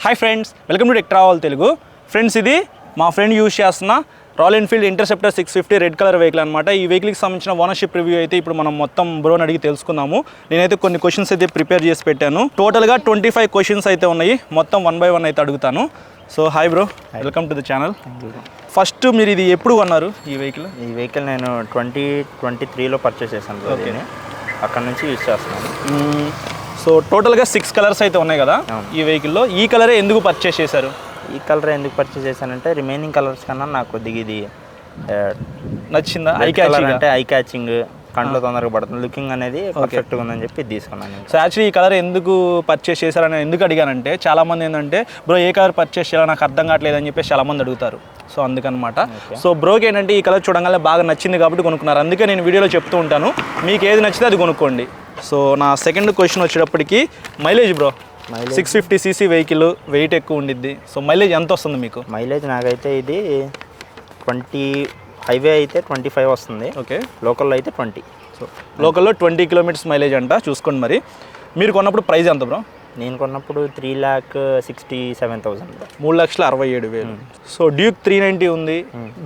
Hi friends, welcome to tech travel Telugu. Friends, ఇది మా friend use చేస్తున్న royal Enfield interceptor 650 red colour vehicle అనమాట. ఈ వెహికల్కి సంబంధించిన ఓనర్షిప్ రివ్యూ అయితే ఇప్పుడు మనం మొత్తం బ్రోని అడిగి తెలుసుకుందాము. నేనైతే కొన్ని క్వశ్చన్స్ అయితే ప్రిపేర్ చేసి పెట్టాను. టోటల్గా 25 క్వశ్చన్స్ అయితే ఉన్నాయి. మొత్తం 1 by 1 అయితే అడుగుతాను. So hi bro, welcome to the channel. First మీరు ఇది ఎప్పుడు కొన్నారు ఈ వెహికల్? ఈ వెహికల్ నేను 2023లో పర్చేస్ చేశాను. ఓకే, అక్కడ నుంచి యూజ్ చేస్తున్నాను. సో టోటల్గా 6 కలర్స్ అయితే ఉన్నాయి కదా ఈ వెహికల్లో. ఈ కలరే ఎందుకు పర్చేస్ చేశారు? ఈ కలర్ ఎందుకు పర్చేస్ చేశానంటే రిమైనింగ్ కలర్స్ కన్నా నాకు కొద్దిగా ఇది నచ్చిందా? ఐ క్యాచింగ్, కంట్లో తొందరగా పడుతుంది, లుకింగ్ అనేది పర్ఫెక్ట్గా ఉందని చెప్పి తీసుకున్నాను. సో యాక్చువల్లీ ఈ కలర్ ఎందుకు పర్చేస్ చేశారని ఎందుకు అడిగానంటే, చాలామంది ఏంటంటే బ్రో ఏ కలర్ పర్చేస్ చేయాలో నాకు అర్థం కావట్లేదు అని చెప్పేసి చాలామంది అడుగుతారు. సో అందుకనమాట. సో బ్రోకి ఏంటంటే ఈ కలర్ చూడగానే బాగా నచ్చింది కాబట్టి కొనుక్కున్నారు. అందుకే నేను వీడియోలో చెప్తూ ఉంటాను, మీకు ఏది నచ్చితే అది కొనుక్కోండి. సో నా సెకండ్ క్వశ్చన్ వచ్చేటప్పటికి mileage bro. 650cc vehicle, weight ఎక్కువ ఉండిద్ది. సో మైలేజ్ ఎంత వస్తుంది మీకు? మైలేజ్ నాకైతే ఇది 20, హైవే అయితే 25 వస్తుంది. ఓకే, లోకల్లో అయితే 20. సో లోకల్లో 20 కిలోమీటర్స్ మైలేజ్ అంట. చూసుకోండి. మరి మీరు కొన్నప్పుడు ప్రైస్ ఎంత బ్రో? నేను కొన్నప్పుడు 3,67,000. 3,67,000. సో డ్యూక్ 390 ఉంది,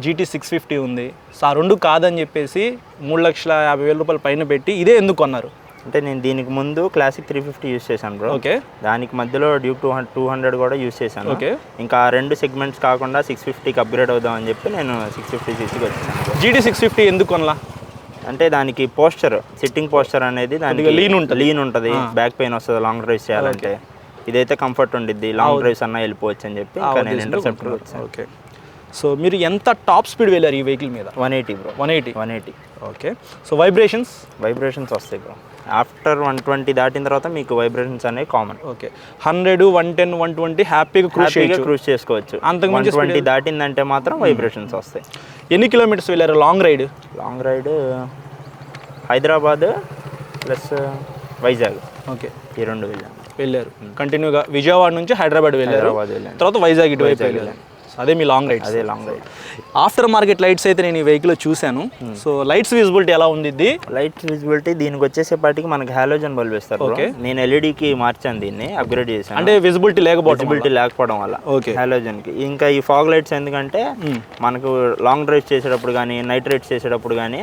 GT 650 ఉంది. సో ఆ రెండు కాదని చెప్పేసి 3,50,000 రూపాయలు పైన పెట్టి ఇదే ఎందుకు కొన్నారు? అంటే నేను దీనికి ముందు క్లాసిక్ 350 యూజ్ చేశాను బ్రో. ఓకే, దానికి మధ్యలో డ్యూక్ 200 కూడా యూజ్ చేశాను. ఓకే, ఇంకా ఆ రెండు సెగ్మెంట్స్ కాకుండా 650కి అప్గ్రేడ్ అవుదామని చెప్పి నేను 650cc వచ్చాను. GT 650 ఎందుకు కొనలా? అంటే దానికి పోస్చర్, సిట్టింగ్ పోస్చర్ అనేది దానికి లీన్ ఉంటుంది, బ్యాక్ పెయిన్ వస్తుంది లాంగ్ డ్రైవ్స్ చేయాలంటే. ఇదైతే కంఫర్ట్ ఉండిద్ది, లాంగ్ డ్రైవ్స్ అన్నా వెళ్ళిపోవచ్చు అని చెప్పి ఇంకా నేను ఇంటర్సెప్టర్ వచ్చాను. ఓకే, సో మీరు ఎంత టాప్ స్పీడ్ వెళ్ళారు ఈ వెహికల్ మీద? 180 బ్రో. 180. ఓకే, సో వైబ్రేషన్స్ వస్తాయి బ్రో. ఆఫ్టర్ 120 దాటిన తర్వాత మీకు వైబ్రేషన్స్ అనేవి కామన్. ఓకే, 100, 110, 120 హ్యాపీగా క్రూజ్ చేసుకోవచ్చు. అంతకు 120 దాటిందంటే మాత్రం వైబ్రేషన్స్ వస్తాయి. ఎన్ని కిలోమీటర్స్ వెళ్ళారు long ride? Hyderabad plus Vizag. Okay, ఈ రెండు వెళ్ళారు కంటిన్యూగా. విజయవాడ నుంచి హైదరాబాద్ వెళ్ళారు, తర్వాత వైజాగ్ ఇటువైపు వెళ్ళారు. అదే మీ లాంగ్ రైడ్? అదే long ride. After market lights అయితే నేను ఈ వెహికల్ చూశాను. సో లైట్స్ విజిబిలిటీ ఎలా ఉంది? లైట్స్ విజిబిలిటీ దీనికి వచ్చేసేపాటికి మనకి హాలోజన్ బల్బ్ వేస్తారు. ఓకే, నేను ఎల్ఈడికి మార్చాను, దీన్ని అప్గ్రేడ్ చేశాను. అంటే విజిబిలిటీ లేకపోవడం వల్ల. ఓకే, హాలోజన్కి. ఇంకా ఈ ఫాగ్ లైట్స్ ఎందుకంటే మనకు లాంగ్ డ్రైవ్ చేసేటప్పుడు కానీ, నైట్ రైడ్స్ చేసేటప్పుడు కానీ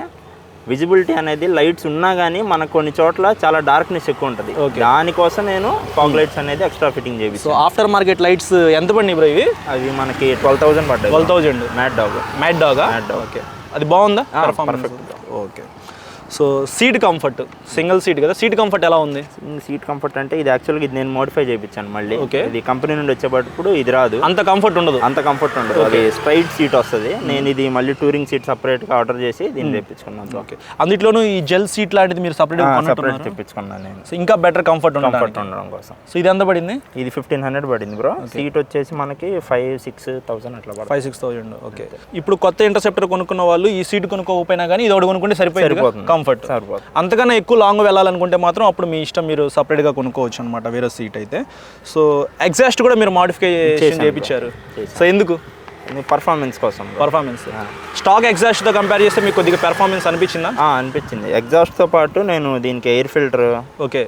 విజిబిలిటీ అనేది లైట్స్ ఉన్నా కానీ మనకు కొన్ని చోట్ల చాలా డార్క్నెస్ ఎక్కువ ఉంటుంది. దానికోసం నేను ఫాగ్ లైట్స్ అనేది ఎక్స్ట్రా ఫిట్టింగ్ చేయించాను. సో ఆఫ్టర్ మార్కెట్ లైట్స్ ఎంత పడినాయి బ్రో ఇవి? అవి మనకి 12,000 పడ్డాయి. 12,000. Mat dog. ఓకే, అది బాగుందా? Perfect. Okay, so seat comfort, single seat కదా, సీట్ కంఫర్ట్ ఎలా ఉంది? సీట్ కంఫర్ట్ అంటే ఇది యాక్చువల్గా ఇది నేను మోడిఫై చేయించాను మళ్ళీ. ఓకే, ఇది కంపెనీ నుండి వచ్చేటప్పుడు ఇది రాదు, అంత కంఫర్ట్ ఉండదు. అది స్ట్రైట్ సీట్ వస్తుంది. నేను ఇది మళ్ళీ టూరింగ్ సీట్ సపరేట్గా ఆర్డర్ చేసి దీన్ని తెప్పించుకున్నాను. ఓకే, అందులోనూ ఈ జెల్ సీట్ లాంటిది మీరు సపరేట్ తెప్పించుకున్నాను నేను. సో ఇంకా బెటర్ కంఫర్ట్ ఉండడం కోసం. సో ఇది ఎంత పడింది? ఇది 1,500 పడింది బ్రో. సీట్ వచ్చేసి మనకి 5,000-6,000 అట్లా పడుతుంది. 5,000-6,000. ఓకే, ఇప్పుడు కొత్త ఇంటర్సెప్టర్ కొనుక్కున్న వాళ్ళు ఈ సీట్ కొనుక్కోకపోయినా కానీ ఇది ఒకటి కొనుక్కుంటే సరిపోతుంది, కంఫర్ట్. అంతకన్నా ఎక్కువ లాంగ్ వెళ్ళాలనుకుంటే మాత్రం అప్పుడు మీ ఇష్టం, మీరు సపరేట్గా కొనుక్కోవచ్చు అనమాట వేరే సీట్ అయితే. సో ఎగ్జాస్ట్ కూడా మీరు మాడిఫికేషన్ చేయించారు. సో ఎందుకు? పర్ఫార్మెన్స్ కోసం. స్టాక్ ఎగ్జాస్ట్తో కంపేర్ చేస్తే మీకు కొద్దిగా పెర్ఫార్మెన్స్ అనిపించిందా? అనిపించింది. ఎగ్జాస్ట్తో పాటు నేను దీనికి air filter, okay,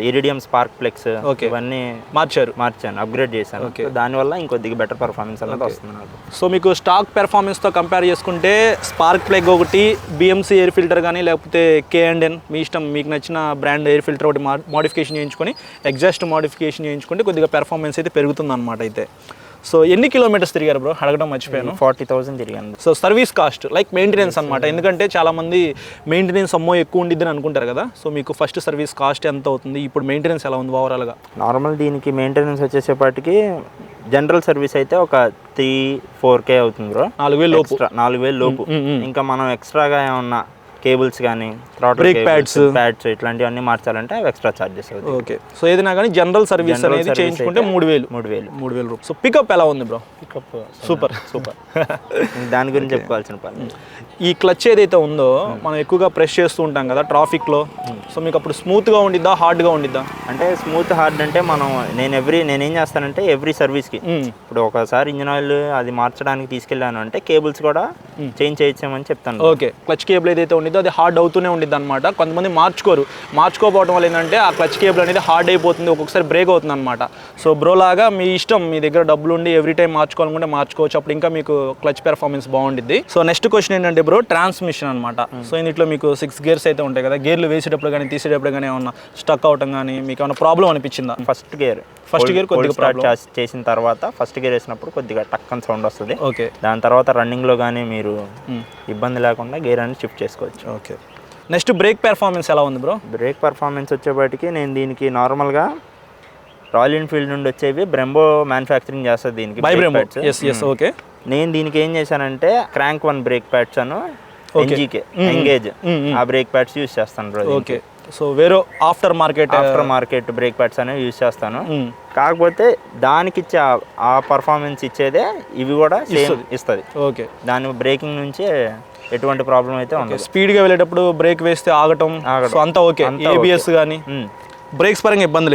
iridium spark plugs, ఇవన్నీ మార్చాను, అప్గ్రేడ్ చేశాను. దానివల్ల ఇంకొద్దిగా బెటర్ పర్ఫార్మెన్స్ అనేది వస్తుంది నాకు. సో మీకు స్టాక్ పెర్ఫార్మెన్స్తో కంపేర్ చేసుకుంటే స్పార్క్ ప్లగ్ ఒకటి, BMC ఎయిర్ ఫిల్టర్ కానీ లేకపోతే K&N, మీ ఇష్టం, మీకు నచ్చిన బ్రాండ్ ఎయిర్ ఫిల్టర్ ఒకటి మోడిఫికేషన్ చేయించుకొని ఎగ్జాస్ట్ మోడిఫికేషన్ చేయించుకుంటే కొద్దిగా పెర్ఫార్మెన్స్ అయితే పెరుగుతుంది అనమాట. అయితే సో ఎన్ని కిలోమీటర్స్ తిరిగారు బ్రో? అడగడం మర్చిపోయాను. 40,000 తిరిగాను. So service cost like maintenance అనమాట. ఎందుకంటే చాలామంది మెయింటెనెన్స్ అమ్మో ఎక్కువ ఉండిద్దని అనుకుంటారు కదా. సో మీకు ఫస్ట్ సర్వీస్ కాస్ట్ ఎంత అవుతుంది, ఇప్పుడు మెయింటెనెన్స్ ఎలా ఉంది ఓవరాల్గా? నార్మల్ దీనికి మెయింటెనెన్స్ వచ్చేసేపాటికి జనరల్ సర్వీస్ అయితే ఒక 3-4K అవుతుంది బ్రో. 4,000 లోపు. ఇంకా మనం ఎక్స్ట్రాగా ఏమన్నా కేబుల్స్ కానీ, బ్రేక్ ప్యాడ్స్ ఇట్లాంటివన్నీ మార్చాలంటే అవి ఎక్స్ట్రా చార్జెస్ అవుతాయి. ఓకే, సో ఏదైనా కానీ జనరల్ సర్వీస్ అనేది చేయించుకుంటే 3,000 రూపాయలు. సో పికప్ ఎలా ఉంది బ్రో? Pickup super. దాని గురించి చెప్పుకోవాల్సిన పని. ఈ క్లచ్ ఏదైతే ఉందో మనం ఎక్కువగా ప్రెస్ చేస్తూ ఉంటాం కదా ట్రాఫిక్లో. సో మీకు అప్పుడు స్మూత్గా ఉండిద్దా, హార్డ్గా ఉండిద్దా? అంటే స్మూత్ హార్డ్ అంటే నేనేం చేస్తానంటే ఎవ్రీ సర్వీస్కి ఇప్పుడు ఒకసారి ఇంజిన్ ఆయిల్ అది మార్చడానికి తీసుకెళ్ళాను అంటే కేబుల్స్ కూడా చేంజ్ చేయించామని చెప్తాను. ఓకే, క్లచ్ కేబుల్ ఏదైతే ఉండిద్దో అది హార్డ్ అవుతూనే ఉండిద్ది అనమాట. కొంతమంది మార్చుకోకపోవడం వల్ల ఏంటంటే ఆ క్లచ్ కేబుల్ అనేది హార్డ్ అయిపోతుంది, ఒక్కొక్కసారి బ్రేక్ అవుతుంది అనమాట. సో బ్రో లాగా మీ ఇష్టం, మీ దగ్గర డబ్బులు ఉండి ఎవ్రీ టైం మార్చుకోవాలనుకుంటే మార్చుకోవచ్చు, అప్పుడు ఇంకా మీకు క్లచ్ పెర్ఫార్మెన్స్ బాగుండిద్ది. సో నెక్స్ట్ క్వశ్చన్ ఏంటంటే బ్రో, ట్రాన్స్మిషన్ అనమాట. సో ఇందులో మీకు 6 గేర్స్ అయితే ఉంటాయి కదా, గేర్లు వేసేటప్పుడు కానీ తీసేటప్పుడు కానీ ఏమన్నా స్టక్ అవటం కానీ మీకు ఏమైనా ప్రాబ్లం అనిపించిందా? ఫస్ట్ గేర్ కొద్దిగా స్టార్ట్ చేసిన తర్వాత ఫస్ట్ గేర్ వేసినప్పుడు కొద్దిగా టక్కన్ సౌండ్ వస్తుంది. ఓకే. దాని తర్వాత రన్నింగ్లో కానీ మీరు ఇబ్బంది లేకుండా గేర్ అనేది షిఫ్ట్ చేసుకోవచ్చు. ఓకే. నెక్స్ట్ బ్రేక్ పెర్ఫార్మెన్స్ ఎలా ఉంది బ్రో? బ్రేక్ పెర్ఫార్మెన్స్ వచ్చేపాటికి నేను దీనికి నార్మల్గా రాయల్ ఎన్ఫీల్డ్ నుండి వచ్చేవి బ్రెంబో మ్యానుఫ్యాక్చరింగ్ చేస్తుంది దీనికి. By Brembo. yes. ఓకే. నేను దీనికి ఏం చేశానంటే క్రాంక్ 1 బ్రేక్ ప్యాడ్స్ అను ఎన్జీకే ఎంగేజ్ ఆ బ్రేక్ ప్యాడ్స్ యూజ్ చేస్తాను బ్రో. ఓకే. సో వేరే ఆఫ్టర్ మార్కెట్ బ్రేక్ ప్యాడ్స్ అనేవి యూజ్ చేస్తాను. కాకపోతే దానికి ఇచ్చే ఆ పర్ఫార్మెన్స్ ఇచ్చేదే ఇవి కూడా సేమ్ ఇస్తుంది. ఓకే. దాని బ్రేకింగ్ నుంచి ఎటువంటి ప్రాబ్లం అయితే ఉండదు. స్పీడ్గా వెళ్ళేటప్పుడు బ్రేక్ వేస్తే ఆగటం సో అంతా ఓకే. ఏబిఎస్ కానీ బ్రేక్స్ పరంగా ఇబ్బంది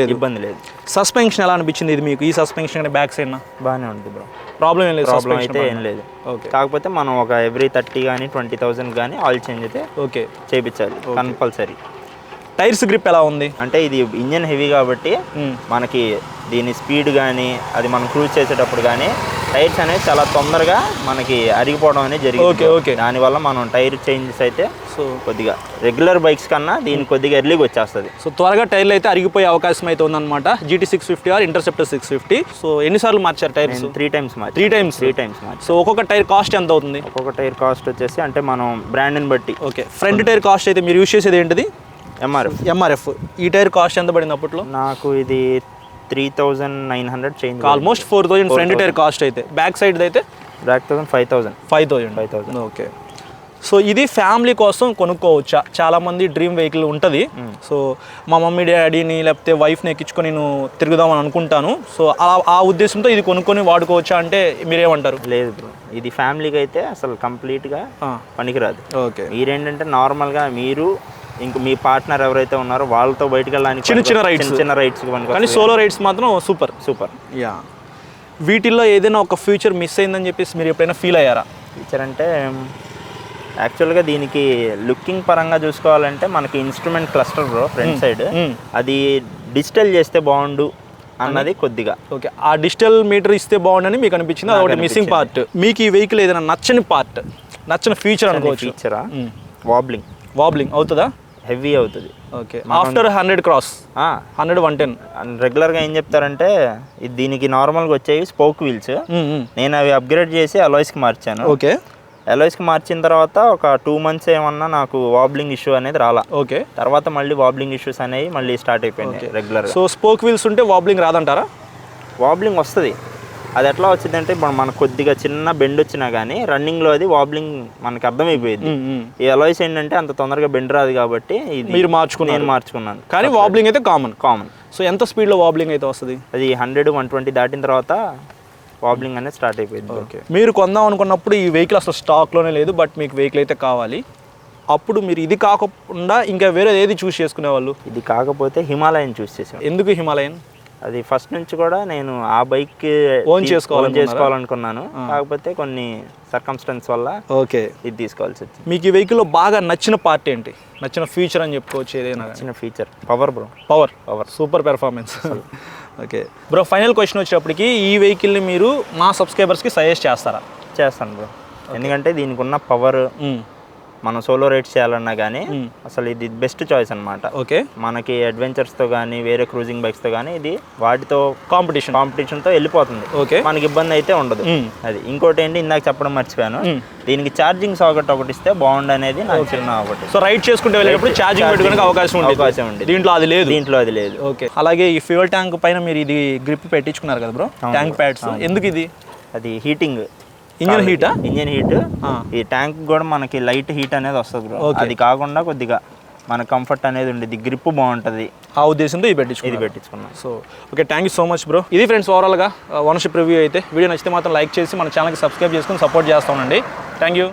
లేదు. సస్పెన్షన్ ఎలా అనిపించింది ఇది మీకు? ఈ సస్పెన్షన్ బ్యాక్ సైడ్ బాగానే ఉంది బ్రో, ప్రాబ్లం ఏం లేదు. ప్రాబ్లం అయితే ఏం లేదు. ఓకే. కాకపోతే మనం ఒక ఎవ్రీ 30 కానీ 20,000 కానీ ఆయిల్ చేంజ్ అయితే ఓకే చేయించాలి కంపల్సరీ. టైర్స్ గ్రిప్ ఎలా ఉంది? అంటే ఇది ఇంజన్ హెవీ కాబట్టి మనకి దీని స్పీడ్ కానీ అది మనం క్రూజ్ చేసేటప్పుడు కానీ టైర్స్ అనేవి చాలా తొందరగా మనకి అరిగిపోవడం అనేది జరిగింది. ఓకే. దానివల్ల మనం టైర్ చేంజెస్ అయితే సో కొద్దిగా రెగ్యులర్ బైక్స్ కన్నా దీనికి కొద్దిగా ఎర్లీగా వచ్చేస్తుంది. సో త్వరగా టైర్లు అయితే అరిగిపోయే అవకాశం అయితే ఉందన్నమాట. GT 650 are interceptor 650. సో ఎన్నిసార్లు మార్చారు టైర్స్? 3 టైమ్స్ మార్చి. 3 టైమ్స్ మార్చి. సో ఒక్కొక్క టైర్ కాస్ట్ ఎంత అవుతుంది? ఒక్కొక్క టైర్ కాస్ట్ వచ్చేసి అంటే మనం బ్రాండ్ని బట్టి. ఓకే. ఫ్రంట్ టైర్ కాస్ట్ అయితే మీరు యూజ్ చేసేది ఏంటిది? MRF. ఈ టైర్ కాస్ట్ ఎంత పడింది అప్పట్లో? నాకు ఇది 3,900 change, almost 4,000 front tyre cost అయితే. బ్యాక్ సైడ్ అయితే 5,000. ఓకే. సో ఇది ఫ్యామిలీ కోసం కొనుక్కోవచ్చా? చాలామంది డ్రీమ్ వెహికల్ ఉంటుంది. సో మా మమ్మీ డాడీని లేకపోతే వైఫ్ని ఎక్కించుకొని నేను తిరుగుదామని అనుకుంటాను, సో ఆ ఉద్దేశంతో ఇది కొనుక్కొని వాడుకోవచ్చా అంటే మీరేమంటారు? లేదు బ్రో, ఇది ఫ్యామిలీకి అయితే అసలు కంప్లీట్గా పనికిరాదు. ఓకే. మీరేంటంటే నార్మల్గా మీరు ఇంక మీ పార్ట్నర్ ఎవరైతే ఉన్నారో వాళ్ళతో బయటకు వెళ్ళడానికి చిన్న రైడ్స్ కానీ సోలో రైడ్స్ మాత్రం సూపర్. యా. వీటిల్లో ఏదైనా ఒక ఫ్యూచర్ మిస్ అయిందని చెప్పేసి మీరు ఎప్పుడైనా ఫీల్ అయ్యారా? ఫ్యూచర్ అంటే యాక్చువల్గా దీనికి లుకింగ్ పరంగా చూసుకోవాలంటే మనకి instrument cluster bro front side అది డిజిటల్ చేస్తే బాగుండు అన్నది కొద్దిగా. ఓకే. ఆ డిజిటల్ మీటర్ ఇస్తే బాగుండని మీకు అనిపించింది, అదొకటి మిస్సింగ్ పార్ట్. మీకు ఈ వెహికల్ ఏదైనా నచ్చని ఫీచర్ అనుకోవచ్చు? ఫీచరా వాబ్లింగ్ అవుతుందా? హెవీ అవుతుంది. ఓకే. ఆఫ్టర్ 100 క్రాస్ 100 110 రెగ్యులర్గా ఏం చెప్తారంటే దీనికి నార్మల్గా వచ్చేవి స్పోక్ వీల్స్, నేను అవి అప్గ్రేడ్ చేసి అలాయ్స్కి మార్చాను. ఓకే. అలాయ్స్కి మార్చిన తర్వాత ఒక 2 months ఏమన్నా నాకు వాబ్లింగ్ ఇష్యూ అనేది రాలా. ఓకే. తర్వాత మళ్ళీ వాబ్లింగ్ ఇష్యూస్ అనేవి మళ్ళీ స్టార్ట్ అయిపోయింది రెగ్యులర్. సో స్పోక్ వీల్స్ ఉంటే వాబ్లింగ్ రాదంటారా? వాబ్లింగ్ వస్తుంది. అది ఎట్లా వచ్చిందంటే ఇప్పుడు మనకు కొద్దిగా చిన్న బెండ్ వచ్చినా కానీ రన్నింగ్లో అది వాబ్లింగ్ మనకి అర్థమైపోయింది. ఈ అలాయ్స్ ఏంటంటే అంత తొందరగా బెండ్ రాదు కాబట్టి మీరు నేను మార్చుకున్నాను. కానీ వాబ్లింగ్ అయితే కామన్. సో ఎంత స్పీడ్లో వాబ్లింగ్ అయితే వస్తుంది? అది 100-120 దాటిన తర్వాత వాబ్లింగ్ అనేది స్టార్ట్ అయిపోయింది. ఓకే. మీరు కొందాం అనుకున్నప్పుడు ఈ వెహికల్ అసలు స్టాక్లోనే లేదు, బట్ మీకు వెహికల్ అయితే కావాలి, అప్పుడు మీరు ఇది కాకుండా ఇంకా వేరే ఏది చూస్ చేసుకునేవాళ్ళు? ఇది కాకపోతే హిమాలయన్ చూస్ చేసాను. ఎందుకు హిమాలయన్? అది ఫస్ట్ నుంచి కూడా నేను ఆ బైక్ ఓన్ చేసుకోవాలనుకున్నాను, కాకపోతే కొన్ని సర్కమ్స్టెన్స్ వల్ల ఓకే ఇది తీసుకోవాల్సి వచ్చింది. మీకు ఈ వెహికల్లో బాగా నచ్చిన పార్ట్ ఏంటి? నచ్చిన ఫీచర్ అని చెప్పుకోవచ్చు ఏదైనా? నచ్చిన feature power bro. Power super performance. Okay bro, final question వచ్చేటప్పటికి ఈ వెహికల్ని మీరు మా సబ్స్క్రైబర్స్కి సజెస్ట్ చేస్తారా? చేస్తాను బ్రో, ఎందుకంటే దీనికి ఉన్న పవర్ మనం సోలో రైడ్స్ చేయాలన్నా కానీ అసలు ఇది బెస్ట్ చాయిస్ అనమాట. ఓకే. మనకి అడ్వెంచర్స్తో కానీ వేరే క్రూజింగ్ బైక్స్తో కానీ ఇది వాటితో కాంపిటీషన్తో వెళ్ళిపోతుంది. ఓకే. మనకి ఇబ్బంది అయితే ఉండదు. అది ఇంకోటి ఏంటి ఇందాక చెప్పడం మర్చిపోయాను, దీనికి ఛార్జింగ్ సాకెట్ ఒకటి ఇస్తే బాగుండు అనేది నాకు చిన్న ఒకటి. సో రైడ్ చేసుకుంటే వెళ్ళేటప్పుడు ఛార్జింగ్ పెట్టుకోవడానికి అవకాశం ఉంది. దీంట్లో అది లేదు. ఓకే. అలాగే ఈ ఫ్యూయల్ ట్యాంక్ పైన మీరు ఇది గ్రిప్ పెట్టించుకున్నారు కదా బ్రో, ట్యాంక్ ప్యాడ్స్, ఎందుకు ఇది? అది హీటింగ్, ఇంజన్ హీట్. ఈ ట్యాంక్ కూడా మనకి లైట్ హీట్ అనేది వస్తుంది బ్రో. అది కాకుండా కొద్దిగా మన కంఫర్ట్ అనేది ఉండేది, గ్రిప్ బాగుంటుంది, ఆ ఉద్దేశంతో ఇది పెట్టించుకున్నాం. So okay, thank you so much bro. ఇది ఫ్రెండ్స్ ఓవరాల్గా ఓనర్షిప్ రివ్యూ అయితే. వీడియో నచ్చితే మాత్రం లైక్ చేసి మన ఛానల్కి సబ్స్క్రైబ్ చేసుకుని సపోర్ట్ చేస్తామండి. Thank you.